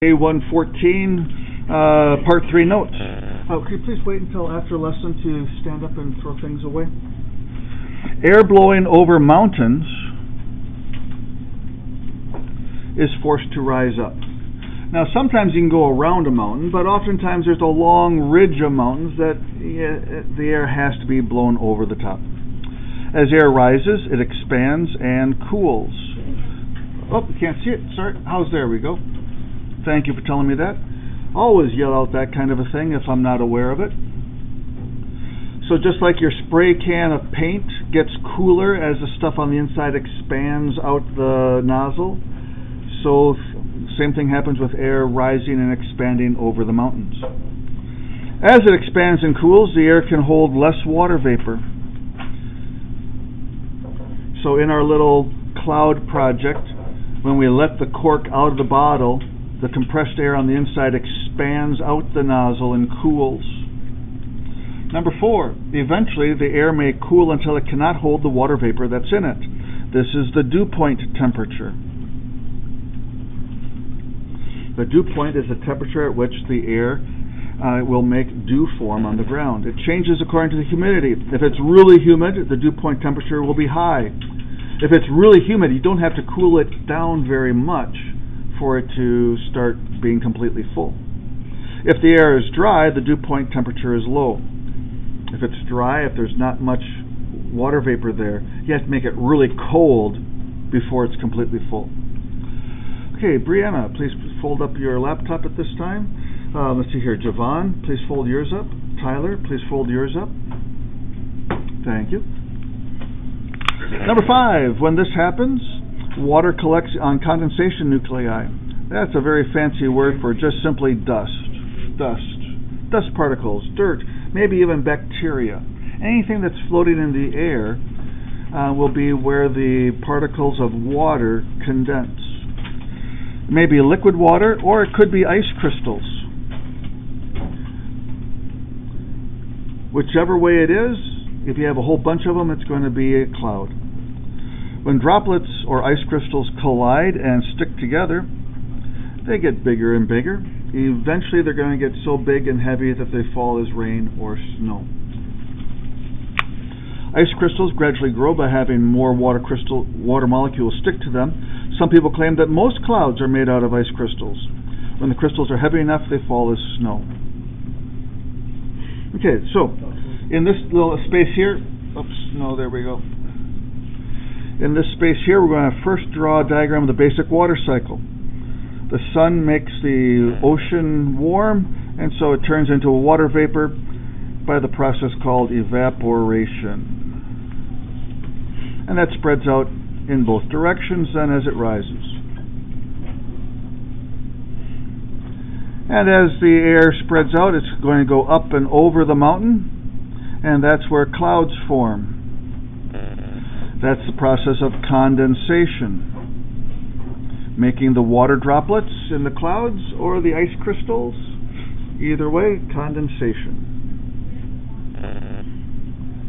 A114, Part 3 notes. Could you please wait until after lesson to stand up and throw things away? Air blowing over mountains is forced to rise up. Now, sometimes you can go around a mountain, but oftentimes there's a long ridge of mountains that the air has to be blown over the top. As air rises, it expands and cools. Oh, you can't see it. Sorry. There we go. Thank you for telling me that. Always yell out that kind of a thing if I'm not aware of it. So just like your spray can of paint gets cooler as the stuff on the inside expands out the nozzle, so same thing happens with air rising and expanding over the mountains. As it expands and cools, the air can hold less water vapor. So in our little cloud project, when we let the cork out of the bottle, the compressed air on the inside expands out the nozzle and cools. Number 4, eventually the air may cool until it cannot hold the water vapor that's in it. This is the dew point temperature. The dew point is the temperature at which the air will make dew form on the ground. It changes according to the humidity. If it's really humid, the dew point temperature will be high. If it's really humid, you don't have to cool it down very much for it to start being completely full. If the air is dry, the dew point temperature is low. If it's dry, if there's not much water vapor there, you have to make it really cold before it's completely full. Okay, Brianna, please fold up your laptop at this time. Let's see here. Javon, please fold yours up. Tyler, please fold yours up. Thank you. Number 5, when this happens, water collects on condensation nuclei. That's a very fancy word for just simply dust particles, dirt, maybe even bacteria. Anything that's floating in the air will be where the particles of water condense. It may be liquid water or it could be ice crystals. Whichever way it is, if you have a whole bunch of them, it's going to be a cloud. When droplets or ice crystals collide and stick together, they get bigger and bigger. Eventually they're going to get so big and heavy that they fall as rain or snow. Ice crystals gradually grow by having more water molecules stick to them. Some people claim that most clouds are made out of ice crystals. When the crystals are heavy enough, they fall as snow. Okay, so in this little space here, there we go. In this space here, we're going to first draw a diagram of the basic water cycle. The sun makes the ocean warm, and so it turns into a water vapor by the process called evaporation. And that spreads out in both directions then as it rises. And as the air spreads out, it's going to go up and over the mountain, and that's where clouds form. That's the process of condensation, making the water droplets in the clouds or the ice crystals. Either way, condensation.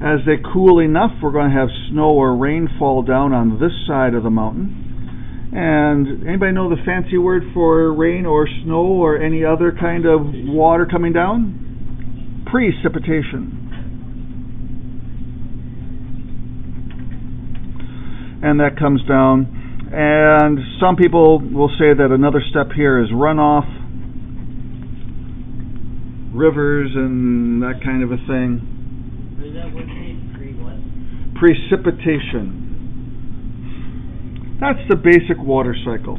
As they cool enough, we're going to have snow or rain fall down on this side of the mountain. And anybody know the fancy word for rain or snow or any other kind of water coming down? Precipitation. And that comes down, and some people will say that another step here is runoff, rivers and that kind of a thing. What is that word? Precipitation. That's the basic water cycle.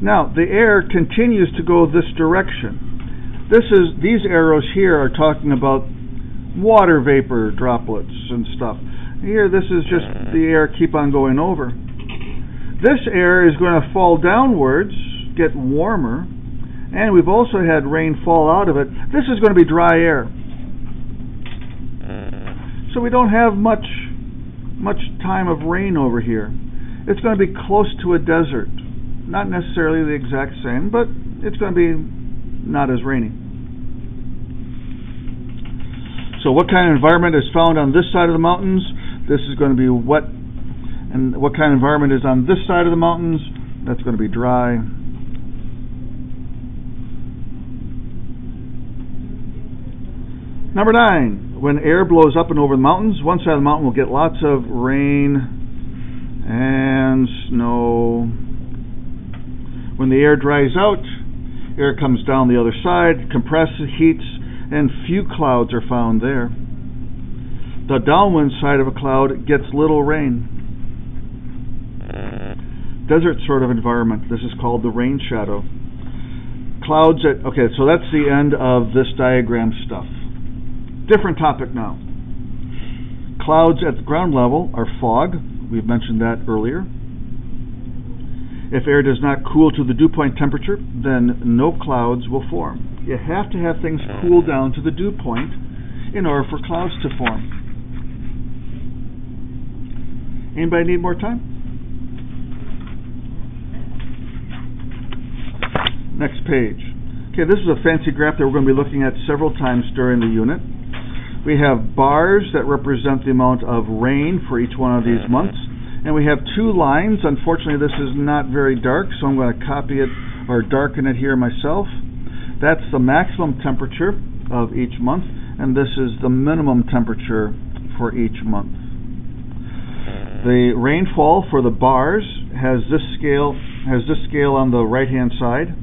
Now, the air continues to go this direction. These arrows here are talking about water vapor droplets and stuff. Here, this is just the air keep on going over. This air is going to fall downwards, get warmer, and we've also had rain fall out of it. This is going to be dry air. So we don't have much time of rain over here. It's going to be close to a desert. Not necessarily the exact same, but it's going to be not as rainy. So what kind of environment is found on this side of the mountains? This is going to be wet. And what kind of environment is on this side of the mountains? That's going to be dry. Number 9, when air blows up and over the mountains, one side of the mountain will get lots of rain and snow. When the air dries out, air comes down the other side, compresses, heats, and few clouds are found there. The downwind side of a cloud gets little rain. Desert sort of environment. This is called the rain shadow. Clouds at, okay, so that's the end of this diagram stuff. Different topic now. Clouds at the ground level are fog. We've mentioned that earlier. If air does not cool to the dew point temperature, then no clouds will form. You have to have things cool down to the dew point in order for clouds to form. Anybody need more time? Next page. Okay, this is a fancy graph that we're going to be looking at several times during the unit. We have bars that represent the amount of rain for each one of these months. And we have 2 lines. Unfortunately, this is not very dark, so I'm going to copy it or darken it here myself. That's the maximum temperature of each month, and this is the minimum temperature for each month. The rainfall for the bars has this scale on the right-hand side,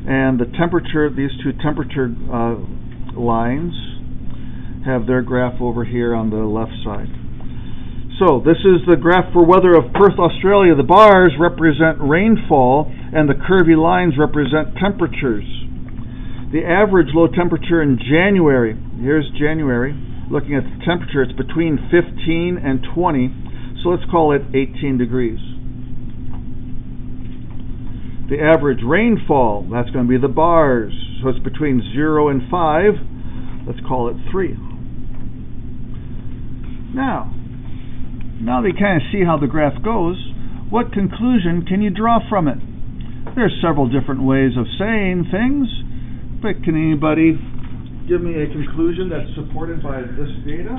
and the temperature, these 2 temperature lines have their graph over here on the left side. So this is the graph for weather of Perth, Australia. The bars represent rainfall and the curvy lines represent temperatures. The average low temperature in January, here's January, looking at the temperature, it's between 15 and 20, so let's call it 18 degrees. The average rainfall, that's going to be the bars, so it's between 0 and 5, let's call it 3. Now that you kind of see how the graph goes, what conclusion can you draw from it? There are several different ways of saying things, but can anybody give me a conclusion that's supported by this data?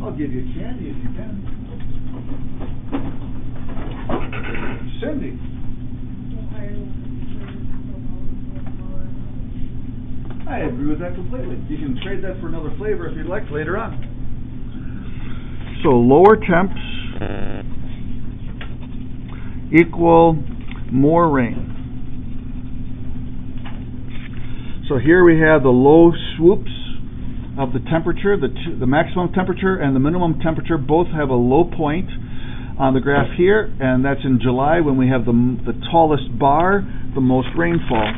I'll give you candy if you can. Cindy. I agree with that completely. You can trade that for another flavor if you'd like later on. So lower temps equal more rain. So here we have the low swoops of the temperature, the maximum temperature and the minimum temperature both have a low point on the graph here, and that's in July when we have the tallest bar, the most rainfall.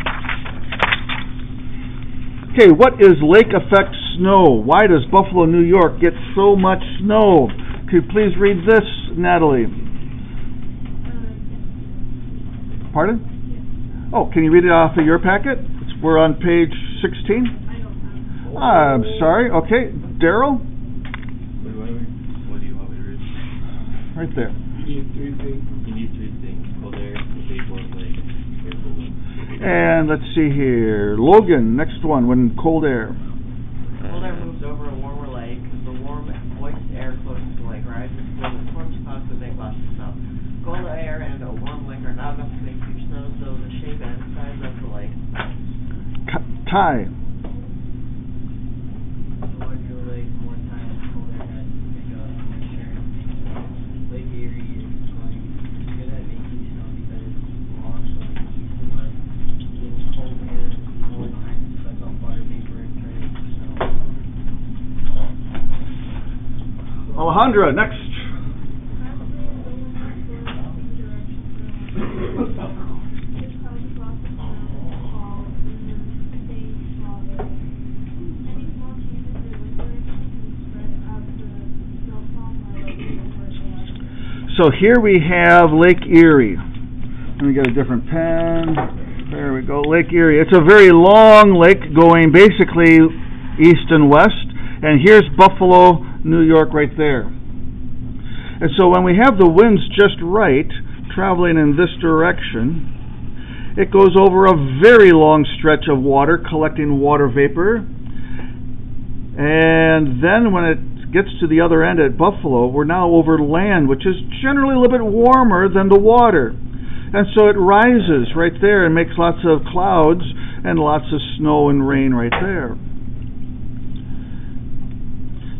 Okay, what is lake effect snow? Why does Buffalo, New York get so much snow? Could you please read this, Natalie? Pardon? Oh, can you read it off of your packet? We're on page 16. I'm sorry. Okay, Daryl? What do you want me to read? Right there. You need 3 things. Cold air, big warm lake, cold wind. And let's see here. Logan, next one, when cold air. Cold air moves over a warmer lake. The warm, moist air closest to the lake rises, so the forms clouds that make lots of snow. Cold air and a warm lake are not enough to make huge snow, so the shape and size of the lake. Ty. The larger the lake, more time cold air has to pick up moisture. Lake Erie is good at making snow because it's long, so it can keep the wet. In cold air, more time to suck up water vapor and turn it into snow. Alejandra, next. So here we have Lake Erie. Let me get a different pen. There we go, Lake Erie. It's a very long lake going basically east and west. And here's Buffalo, New York right there. And so when we have the winds just right, traveling in this direction, it goes over a very long stretch of water, collecting water vapor. And then when it gets to the other end at Buffalo, we're now over land, which is generally a little bit warmer than the water. And so it rises right there and makes lots of clouds and lots of snow and rain right there.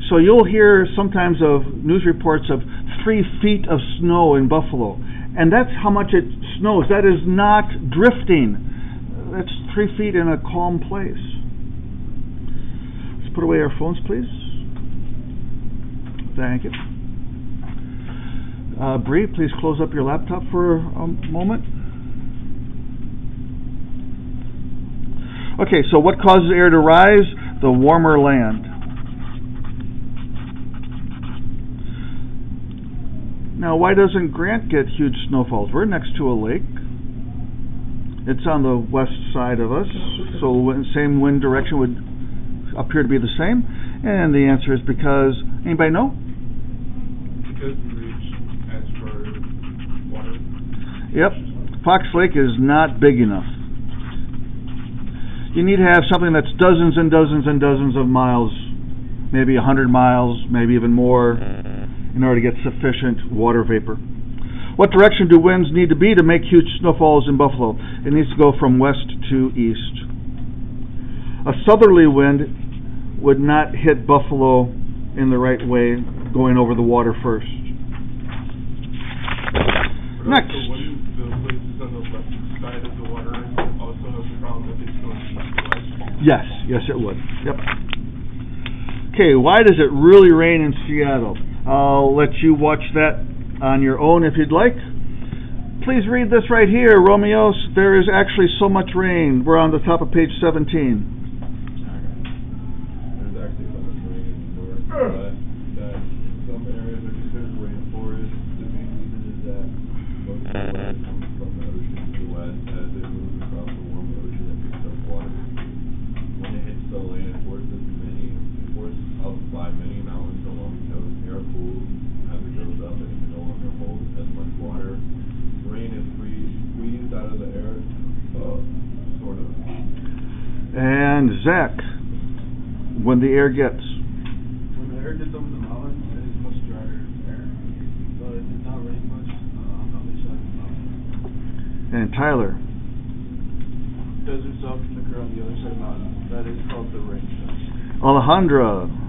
So you'll hear sometimes of news reports of 3 feet of snow in Buffalo. And that's how much it snows. That is not drifting. That's 3 feet in a calm place. Let's put away our phones, please. Thank you. Bree, please close up your laptop for a moment. Okay, so what causes air to rise? The warmer land. Now, why doesn't Grant get huge snowfalls? We're next to a lake. It's on the west side of us, so same wind direction would appear to be the same. And the answer is because, anybody know? Because we reach as for water. Yep, Fox Lake is not big enough. You need to have something that's dozens and dozens and dozens of miles, maybe 100 miles, maybe even more, in order to get sufficient water vapor. What direction do winds need to be to make huge snowfalls in Buffalo? It needs to go from west to east. A southerly wind would not hit Buffalo in the right way, going over the water first. Next. Also, wouldn't the places on the left side of the water also have the problem if it's going east to west? Yes, it would. Yep. Okay, why does it really rain in Seattle? I'll let you watch that on your own if you'd like. Please read this right here, Romeos. There is actually so much rain. We're on the top of page 17. There's actually so much rain in the north that some areas are considered rainforests. The main reason is that most of the water comes from the ocean to the west as it moves across the warm ocean and picks up water. When it hits the land, it forces up by many mountains along the coast. Air cools as it goes up and it can no longer hold as much water. Rain is squeezed out of the air, sort of. And Zach, when the air gets. When the air gets over the mountains, it is much drier air. So it does not rain much on the other side of the mountain. And Tyler. Deserts often occur on the other side of the mountain. That is called the rain showers. Alejandra.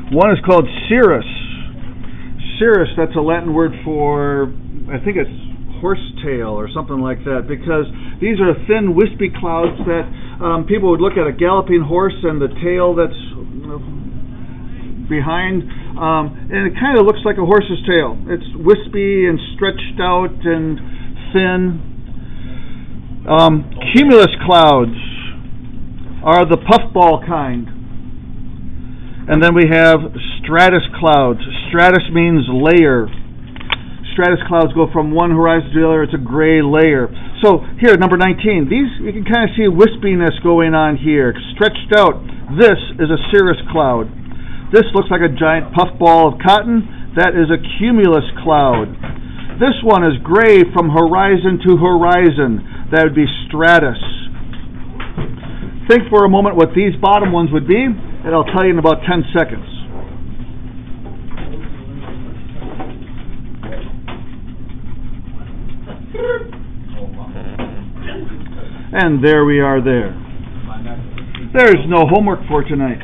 One is called cirrus. Cirrus, that's a Latin word for, I think it's horsetail or something like that, because these are thin, wispy clouds that people would look at a galloping horse and the tail that's behind, and it kind of looks like a horse's tail. It's wispy and stretched out and thin. Cumulus clouds are the puffball kind. And then we have stratus clouds. Stratus means layer. Stratus clouds go from one horizon to the other. It's a gray layer. So here, number 19. These, you can kind of see wispiness going on here. Stretched out. This is a cirrus cloud. This looks like a giant puffball of cotton. That is a cumulus cloud. This one is gray from horizon to horizon. That would be stratus. Think for a moment what these bottom ones would be, and I'll tell you in about 10 seconds. And there we are there. There's no homework for tonight.